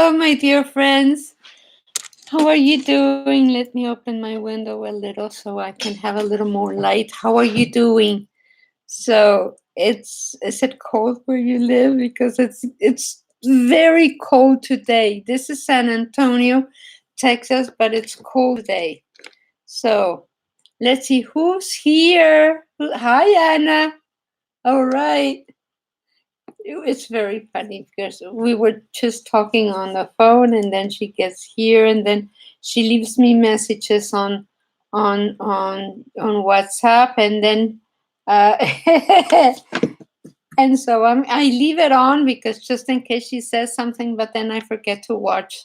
Hello, my dear friends. How are you doing? Let me open my window a little so I can have a little more light. How are you doing? So is it cold where you live? Because it's very cold today. This is San Antonio, Texas, but it's cold today. So let's see who's here. Hi, Anna. All right. It's very funny because we were just talking on the phone, and then she gets here, and then she leaves me messages on WhatsApp, and then uh, and so I leave it on because just in case she says something, but then I forget to watch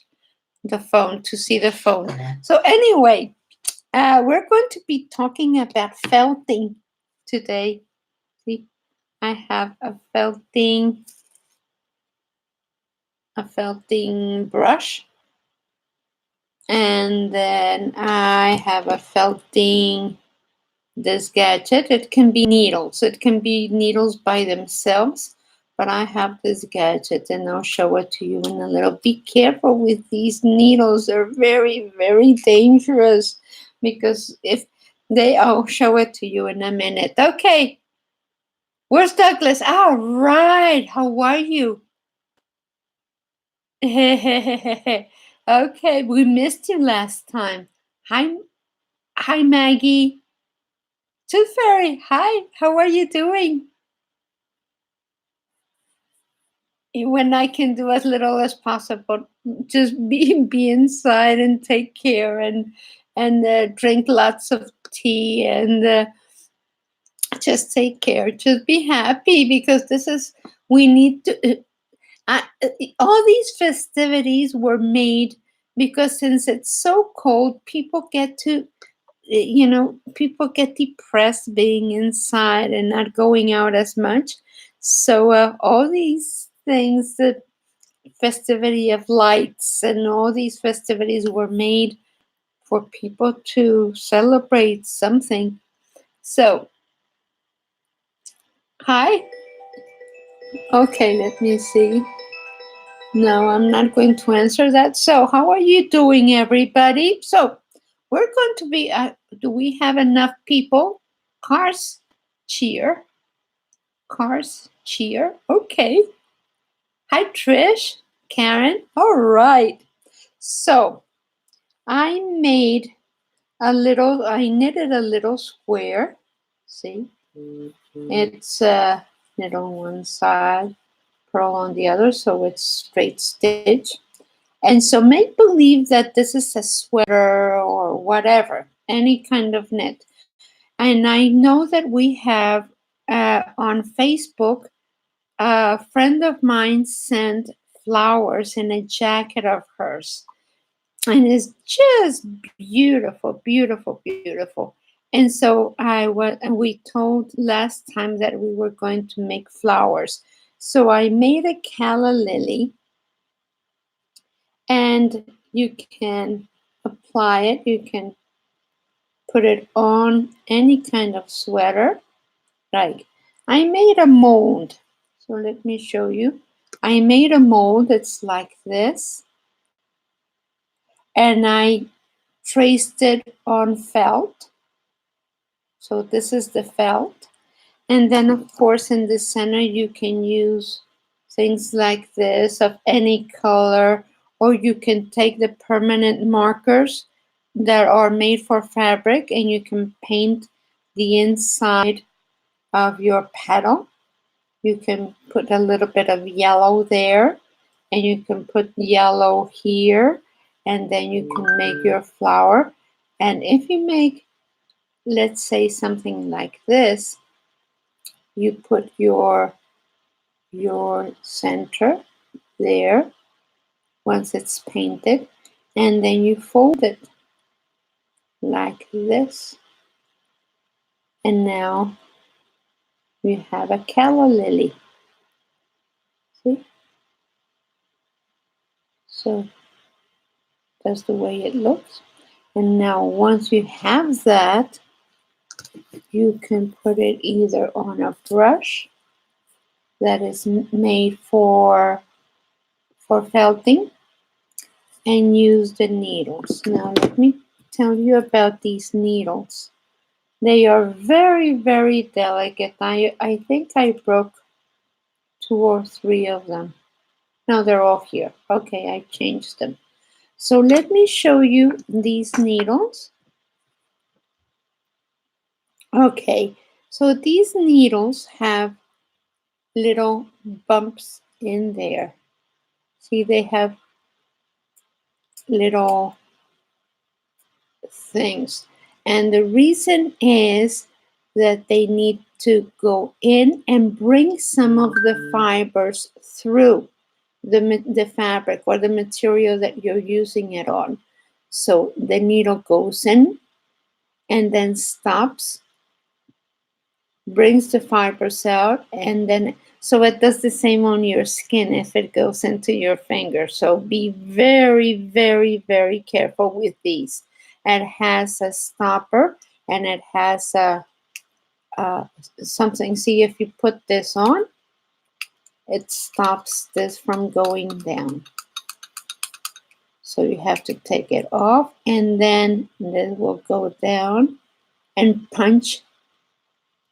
the phone to see the phone. So anyway, we're going to be talking about felting today. See, I have a felting brush, and then I have a felting this gadget. It can be needles, it can be needles by themselves, but I have this gadget and I'll show it to you in a little. Be careful with these needles, they're very, very dangerous, because if I'll show it to you in a minute. Okay, where's Douglas? All right, how are you? Okay, we missed you last time. Hi, hi, Maggie. Tooth Fairy, hi. How are you doing? When I can do as little as possible, just be inside and take care and drink lots of tea and just take care. Just be happy, because this is we need to. All these festivities were made because since it's so cold, people get to, people get depressed being inside and not going out as much. So all these things, the festivity of lights and all these festivities were made for people to celebrate something. So, hi. Okay, let me see. No, I'm not going to answer that. So, how are you doing, everybody? So, we're going to be, do we have enough people? Cars, cheer. Cars, cheer. Okay. Hi, Trish. Karen. All right. So, I I knitted a little square. See? It's knit on one side, purl on the other, so it's straight stitch. And so make believe that this is a sweater or whatever, any kind of knit. And I know that we have on Facebook, a friend of mine sent flowers in a jacket of hers. And it's just beautiful, beautiful, beautiful. And so we told last time that we were going to make flowers. So I made a calla lily, and you can apply it. You can put it on any kind of sweater. Like, I made a mold. So let me show you. I made a mold that's like this, and I traced it on felt. So this is the felt. And then of course in the center you can use things like this of any color, or you can take the permanent markers that are made for fabric and you can paint the inside of your petal. You can put a little bit of yellow there, and you can put yellow here, and then you can make your flower. And if you make, let's say, something like this, you put your center there once it's painted, and then you fold it like this, and now you have a calla lily. See? So that's the way it looks. And now once you have that, you can put it either on a brush that is made for felting, and use the needles. Now let me tell you about these needles. They are very, very delicate. I think I broke 2 or 3 of them. No, they're all here. Okay, I changed them. So let me show you these needles. Okay, so these needles have little bumps in there. See, they have little things. And the reason is that they need to go in and bring some of the fibers through the fabric or the material that you're using it on. So the needle goes in and then stops, brings the fibers out, and then so it does the same on your skin if it goes into your finger. So be very, very, very careful with these. It has a stopper and it has a something. See, if you put this on, it stops this from going down. So you have to take it off, and then we'll go down and punch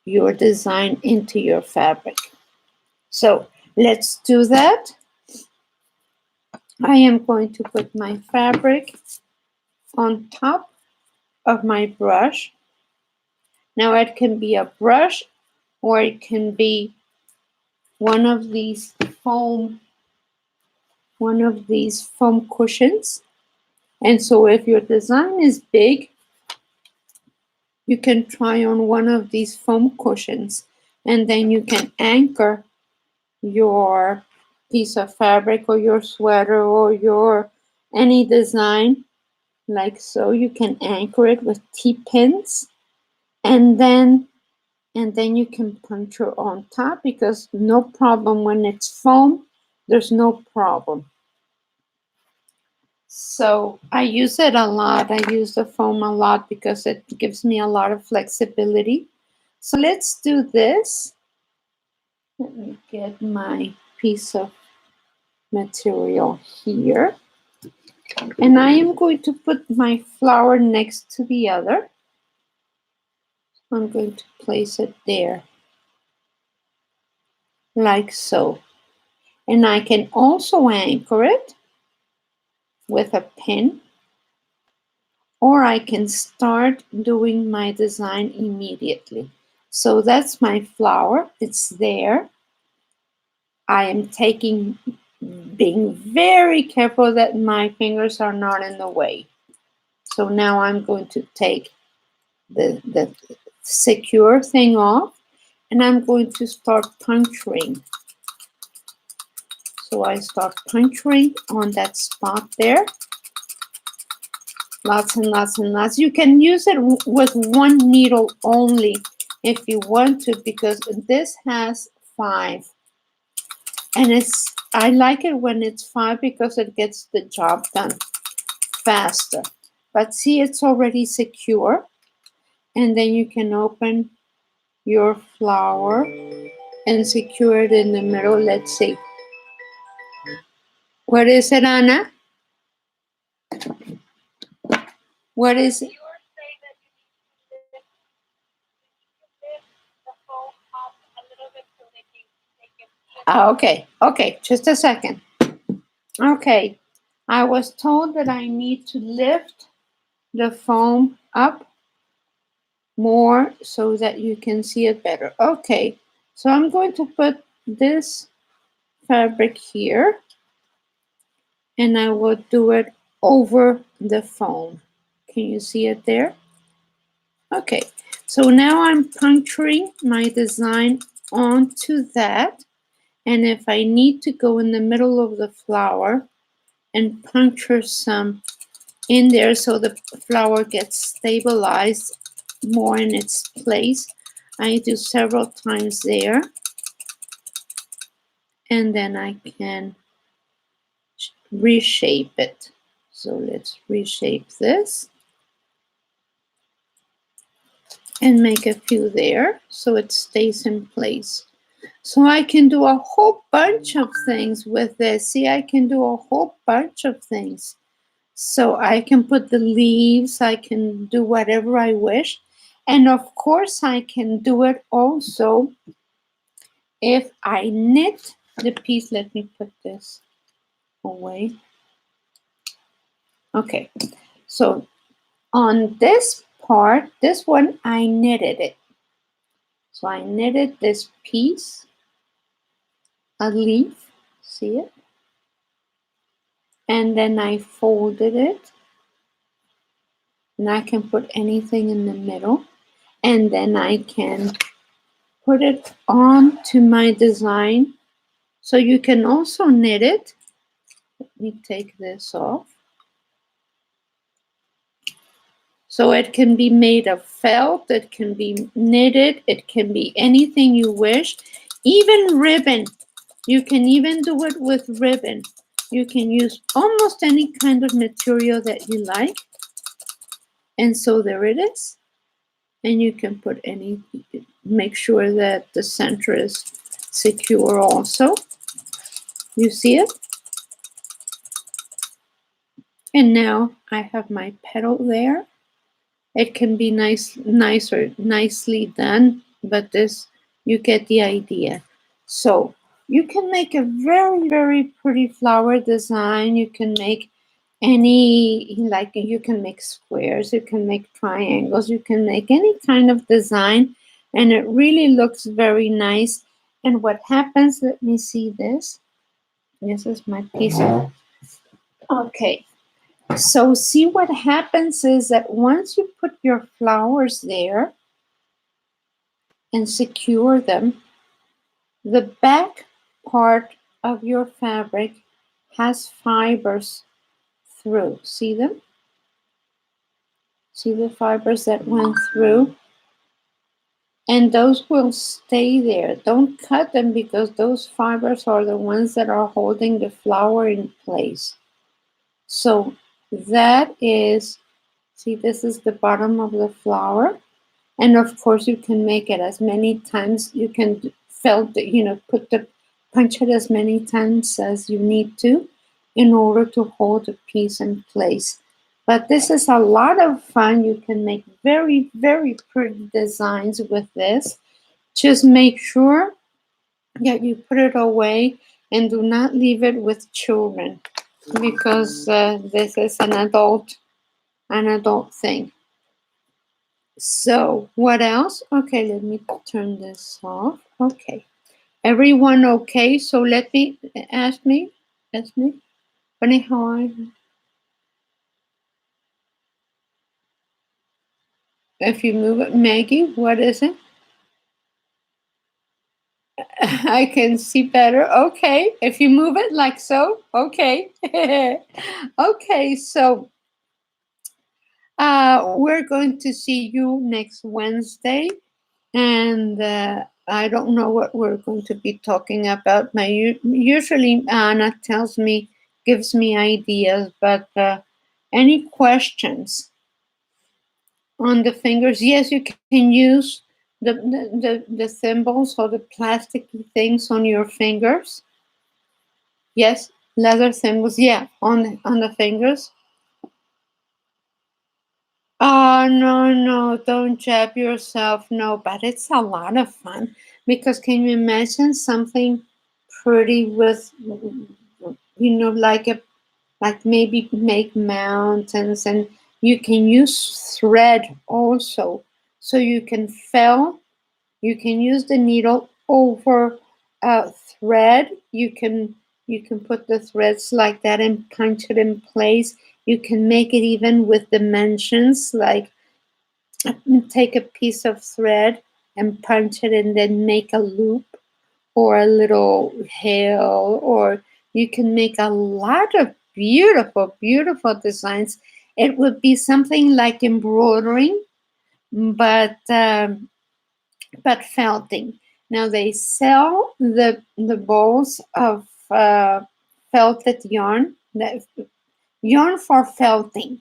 your design into your fabric. So let's do that. I am going to put my fabric on top of my brush. Now it can be a brush or it can be one of these foam cushions. And so if your design is big, you can try on one of these foam cushions, and then you can anchor your piece of fabric or your sweater or your any design like so. You can anchor it with T-pins, and then you can puncture on top, because no problem when it's foam, there's no problem. So I use it a lot. I use the foam a lot because it gives me a lot of flexibility. So let's do this. Let me get my piece of material here. And I am going to put my flower next to the other. I'm going to place it there, like so. And I can also anchor it with a pin, or I can start doing my design immediately. So that's my flower, it's there. I am being very careful that my fingers are not in the way. So now I'm going to take the secure thing off, and I'm going to start puncturing. So I start puncturing on that spot there. Lots and lots and lots. You can use it with one needle only if you want to, because this has 5. And I like it when it's 5 because it gets the job done faster. But see, it's already secure. And then you can open your flower and secure it in the middle. Let's see. What is it, Anna? What is it? Okay, just a second. Okay, I was told that I need to lift the foam up more so that you can see it better. Okay, so I'm going to put this fabric here, and I will do it over the foam. Can you see it there? Okay, so now I'm puncturing my design onto that, and if I need to go in the middle of the flower and puncture some in there so the flower gets stabilized more in its place, I do several times there, and then I can reshape it. So let's reshape this and make a few there so it stays in place. So I can do a whole bunch of things with this. See, I can do a whole bunch of things. So I can put the leaves, I can do whatever I wish. And of course, I can do it also if I knit the piece. Let me put this away. Okay, so on this part, this one, I knitted it. So I knitted this piece, a leaf, see it? And then I folded it. And I can put anything in the middle. And then I can put it onto my design. So you can also knit it. Let me take this off. So it can be made of felt, it can be knitted, it can be anything you wish. Even ribbon. You can even do it with ribbon. You can use almost any kind of material that you like. And so there it is. And you can put any, make sure that the center is secure also. You see it? And now I have my petal there. It can be nicely done, but this, you get the idea. So you can make a very, very pretty flower design. You can make any, like you can make squares, you can make triangles, you can make any kind of design, and it really looks very nice. And what happens, let me see this. This is my piece of, okay. So see, what happens is that once you put your flowers there and secure them, the back part of your fabric has fibers through. See them? See the fibers that went through? And those will stay there. Don't cut them because those fibers are the ones that are holding the flower in place. So that is, see, this is the bottom of the flower. And of course, you can make it as many times. You can felt, punch it as many times as you need to in order to hold the piece in place. But this is a lot of fun. You can make very, very pretty designs with this. Just make sure that you put it away and do not leave it with children because this is an adult thing. So what else? Okay, let me turn this off. Okay. Everyone okay? So let me ask me. Funny how if you move it, Maggie, what is it? I can see better. Okay. If you move it like so, okay. Okay, so we're going to see you next Wednesday. And I don't know what we're going to be talking about. Usually Anna gives me ideas, but any questions on the fingers? Yes, you can use the thimbles or the plasticky things on your fingers. Yes, leather thimbles. Yeah, on the fingers. Oh, no, no, don't jab yourself. No, but it's a lot of fun because can you imagine something pretty with, like maybe make mountains, and you can use thread also. So you can use the needle over thread. You can put the threads like that and punch it in place. You can make it even with dimensions, like take a piece of thread and punch it and then make a loop or a little hill, or you can make a lot of beautiful, beautiful designs. It would be something like embroidering, but felting. Now they sell the balls of felted yarn, that yarn for felting.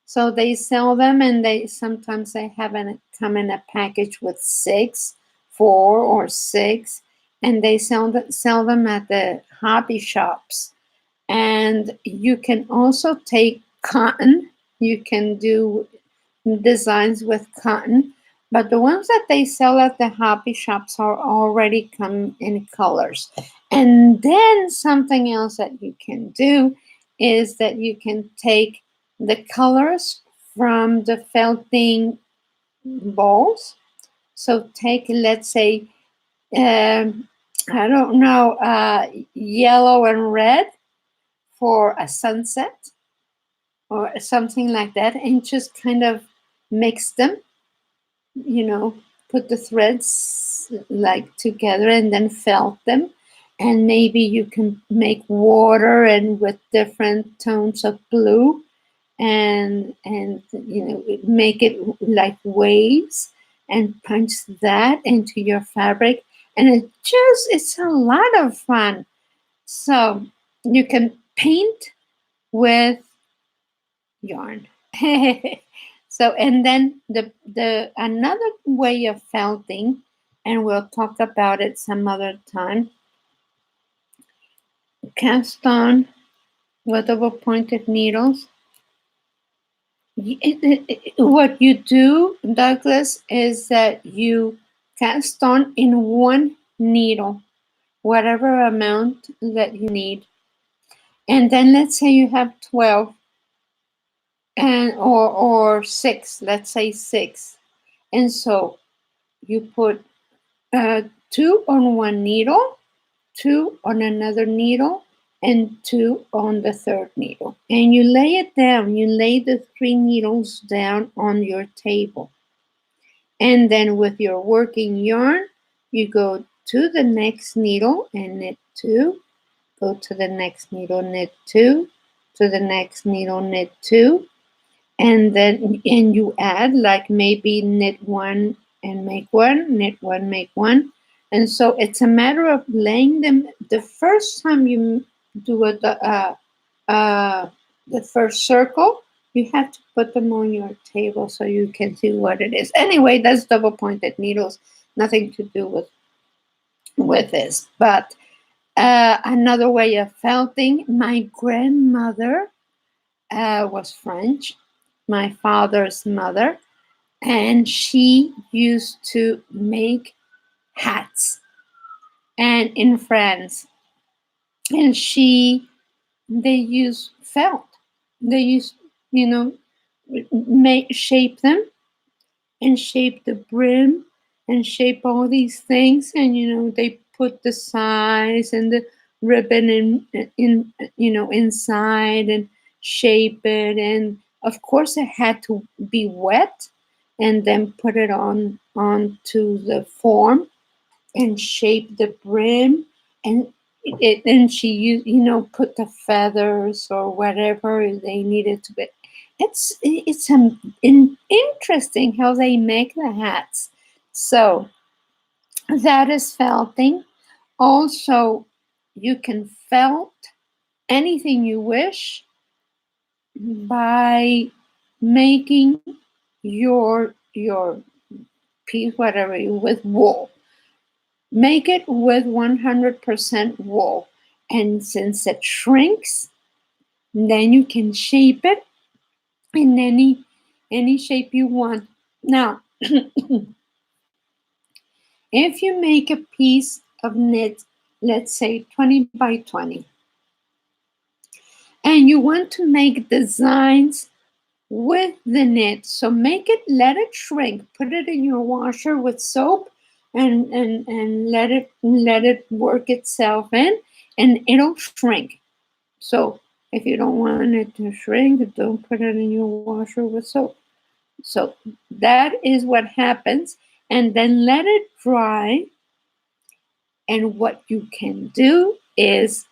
So they sell them, and they sometimes they come in a package with 4 or 6, and they sell them at the hobby shops. And you can also take cotton. You can do designs with cotton, but the ones that they sell at the hobby shops are already come in colors. And then something else that you can do is that you can take the colors from the felting balls. So take, let's say, I don't know, yellow and red for a sunset or something like that, and just kind of mix them, put the threads like together and then felt them. And maybe you can make water and with different tones of blue, and make it like waves, and punch that into your fabric, and it's a lot of fun. So you can paint with yarn. So, and then the another way of felting, and we'll talk about it some other time, cast on with double pointed needles. What you do, Douglas, is that you cast on in one needle, whatever amount that you need. And then let's say you have 12 and or 6, let's say 6. And so you put 2 on one needle, 2 on another needle, and 2 on the third needle. And you lay it down. You lay the 3 needles down on your table. And then with your working yarn, you go to the next needle and knit 2, go to the next needle, knit 2, to the next needle, knit 2, and you add, like, maybe knit 1 and make 1, knit 1, make 1. And so it's a matter of laying them. The first time you do the first circle, you have to put them on your table so you can see what it is. Anyway, that's double pointed needles, nothing to do with this. But another way of felting, my grandmother was French, my father's mother, and she used to make hats, and in France, and they use felt. They use, make shape them, and shape the brim, and shape all these things, and they put the size and the ribbon in inside, and shape it, and of course it had to be wet, and then put it onto the form and shape the brim, and she used, put the feathers or whatever they needed to be. It's interesting how they make the hats. So that is felting. Also, you can felt anything you wish by making your piece, whatever, with wool. Make it with 100% wool, and since it shrinks, then you can shape it in any shape you want. Now, if you make a piece of knit, let's say 20 by 20, and you want to make designs with the knit, so let it shrink, put it in your washer with soap, and let it work itself in, and it'll shrink. So if you don't want it to shrink, don't put it in your washer with soap. So that is what happens. And then let it dry. And what you can do is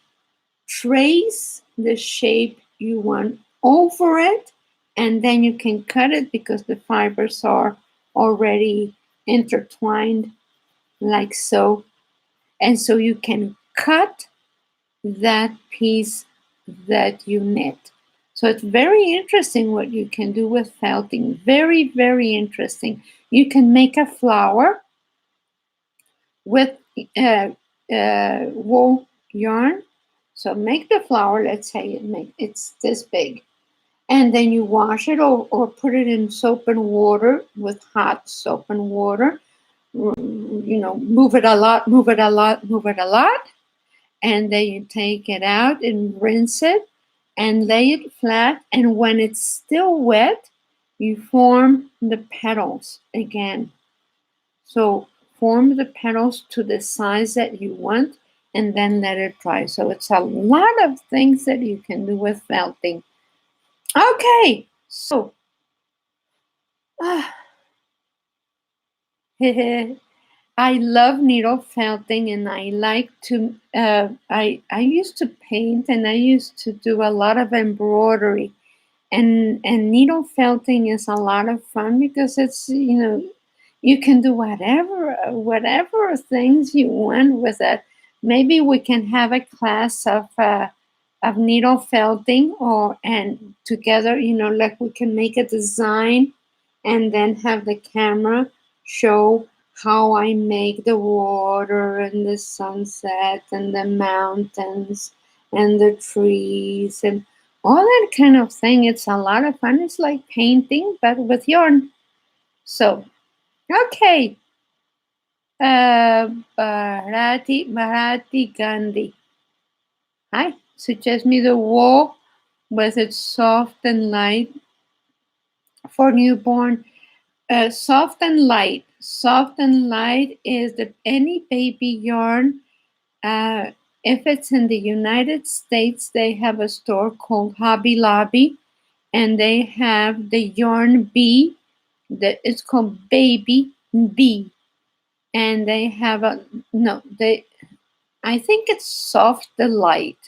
trace the shape you want over it, and then you can cut it because the fibers are already intertwined like so. And so you can cut that piece that you knit. So it's very interesting what you can do with felting. Very, very interesting. You can make a flower with wool yarn. So make the flower, let's say it's this big. and then you wash it or put it in soap and water with hot soap and water. Move it a lot, move it a lot, move it a lot, and then you take it out and rinse it and lay it flat. And when it's still wet, you form the petals again. So form the petals to the size that you want and then let it dry. So it's a lot of things that you can do with felting. Okay, so I love needle felting, and I like to. I used to paint, and I used to do a lot of embroidery, and needle felting is a lot of fun because it's you can do whatever things you want with it. Maybe we can have a class of needle felting, or and together, like we can make a design and then have the camera show how I make the water and the sunset and the mountains and the trees and all that kind of thing. It's a lot of fun. It's like painting, but with yarn. So, okay. Bharati Gandhi. Hi. Suggest me the wool with its soft and light for newborn. Soft and light. Soft and light is any baby yarn. Uh, if it's in the United States, they have a store called Hobby Lobby, and they have the yarn bee. It's called Baby Bee, and they have a no. I think it's Soft Delight.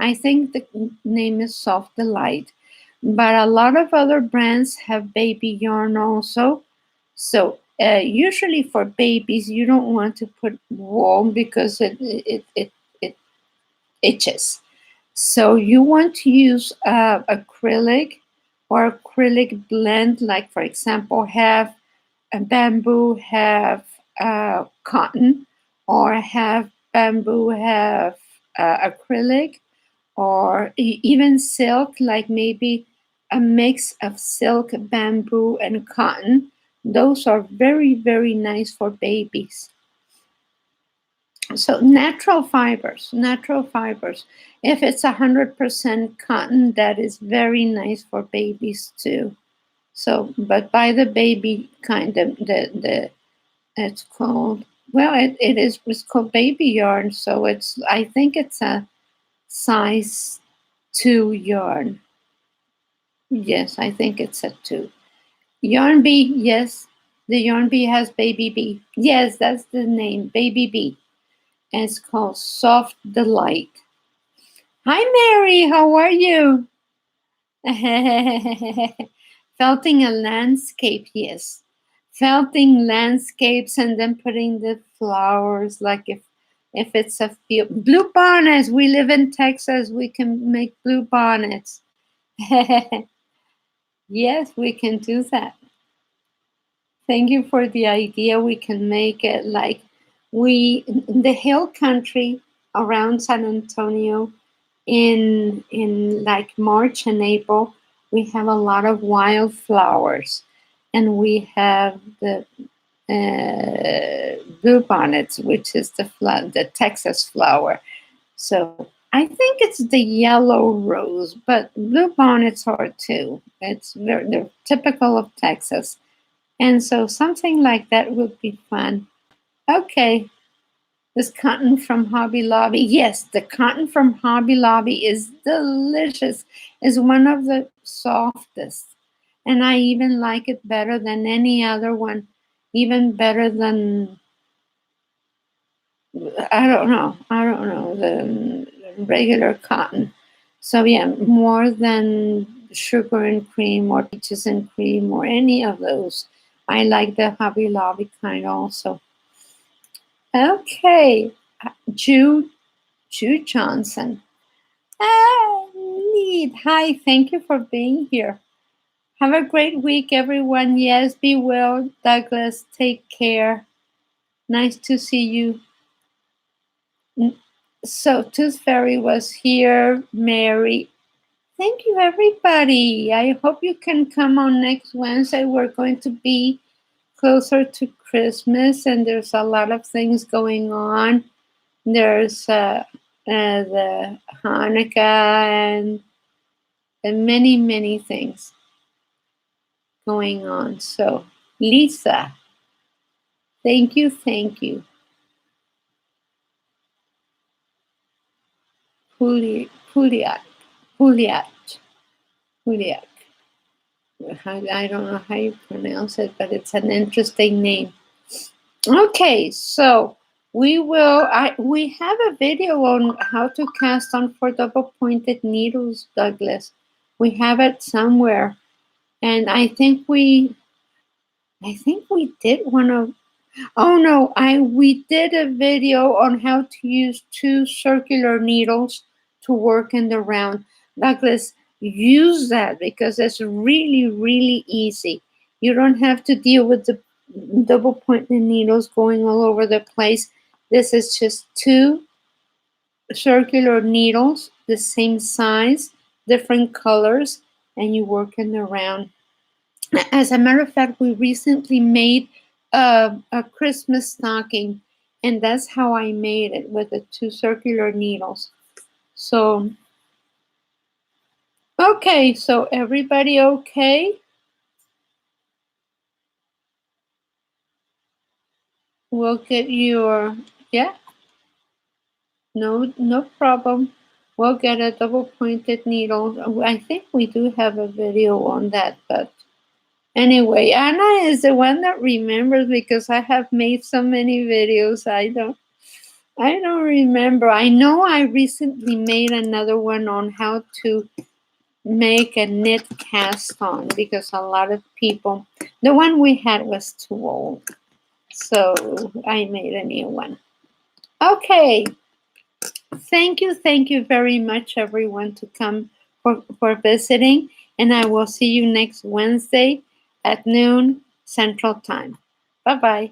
I think the name is Soft Delight, but a lot of other brands have baby yarn also. So usually for babies, you don't want to put wool because it itches. So you want to use acrylic or acrylic blend, like for example, have a bamboo, have cotton, or have bamboo, have acrylic, or even silk, like maybe a mix of silk, bamboo, and cotton. Those are very, very nice for babies. So natural fibers, natural fibers. If it's 100% cotton, that is very nice for babies too. So, but by the baby kind of the it's called it's called baby yarn. So I think it's a size 2 yarn. Yes, I think it's a 2. Yarn bee, yes. The yarn bee has baby bee. Yes, that's the name, baby bee. And it's called Soft Delight. Hi, Mary. How are you? Felting a landscape, yes. Felting landscapes and then putting the flowers, like if it's a field. Blue bonnets. We live in Texas. We can make blue bonnets. Yes, we can do that. Thank you for the idea. We can make it like in the hill country around San Antonio in like March and April, we have a lot of wildflowers, and we have the blue bonnets, which is the Texas flower. So I think it's the yellow rose, but blue bonnets are too. They're typical of Texas. And so something like that would be fun. Okay, this cotton from Hobby Lobby. Yes, the cotton from Hobby Lobby is delicious. It's one of the softest. And I even like it better than any other one. Even better than, I don't know, the regular cotton. So yeah, more than sugar and cream or peaches and cream or any of those. I like the Hobby Lobby kind also. Okay, Jew Johnson. Neat. Hi, thank you for being here. Have a great week, everyone. Yes, be well, Douglas. Take care. Nice to see you. So, Tooth Fairy was here. Mary, Thank you, everybody. I hope you can come on next Wednesday. We're going to be closer to Christmas, and there's a lot of things going on. There's the Hanukkah and many, many things going on. So, Lisa, thank you, thank you. Juliet. I don't know how you pronounce it, but it's an interesting name. Okay, so we have a video on how to cast on for double pointed needles, Douglas. We have it somewhere, and I think we did one of. Oh no, we did a video on how to use 2 circular needles to work in the round. Douglas, use that because it's really, really easy. You don't have to deal with the double pointed needles going all over the place. This is just 2 circular needles, the same size, different colors, and you work in the round. As a matter of fact, we recently made a Christmas stocking, and that's how I made it, with the 2 circular needles. So, okay, so everybody okay? We'll get your, yeah, no problem. We'll get a double pointed needle. I think we do have a video on that, but anyway, Anna is the one that remembers because I have made so many videos. I don't remember. I know I recently made another one on how to make a knit cast on because a lot of people, the one we had was too old. So I made a new one. Okay. Thank you very much, everyone, to come for visiting. And I will see you next Wednesday at noon Central Time. Bye-bye.